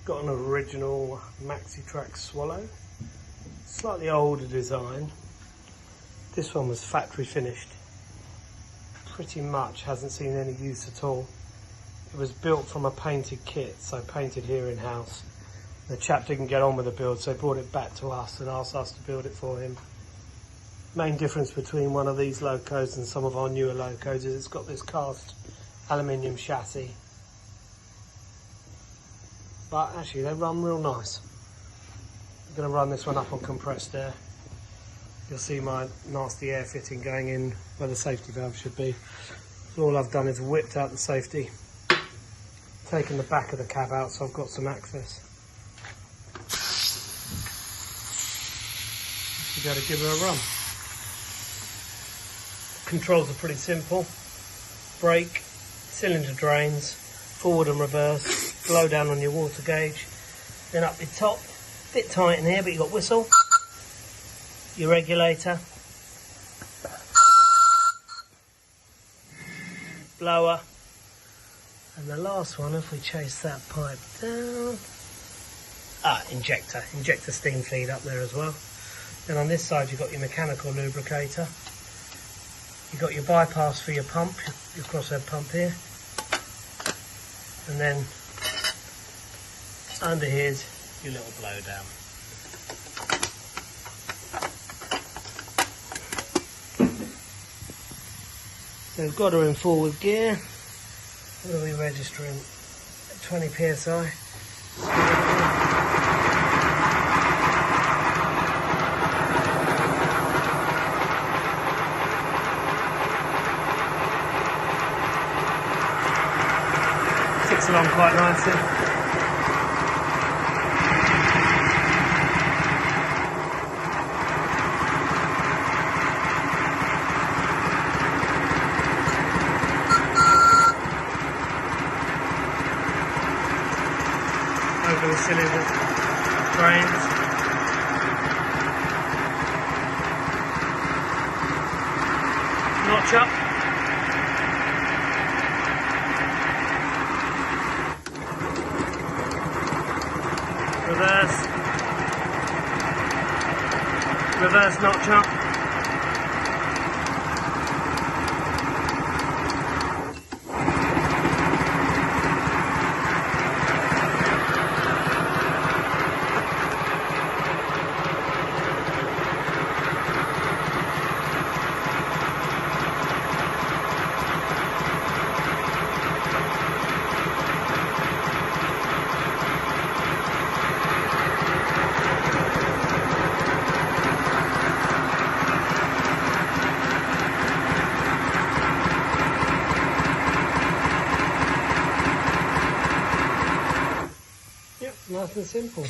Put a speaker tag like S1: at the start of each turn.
S1: Got an original Maxitrak Swallow, slightly older design. This one was factory finished, pretty much hasn't seen any use at all. It was built from a painted kit, so painted here in house. The chap didn't get on with the build, so he brought it back to us and asked us to build it for him. Main difference between one of these locos and some of our newer locos is it's got this cast aluminium chassis. But actually they run real nice. I'm going to run this one up on compressed air. You'll see my nasty air fitting going in where the safety valve should be. So all I've done is whipped out the safety, taken the back of the cab out so I've got some access. You got to give her a run. Controls are pretty simple. Brake, cylinder drains, forward and reverse, blow down on your water gauge, then up your top, bit tight in here but you've got whistle, your regulator, blower, and the last one, if we chase that pipe down, injector steam feed up there as well. Then on this side you've got your mechanical lubricator, you've got your bypass for your pump, your crosshead pump here, and then under here's your little blow down. So we've got her in forward gear. What are we registering? 20 psi. Ticks along quite nicely. Over the cylinder drains. Notch up. Reverse notch up. Nice and simple.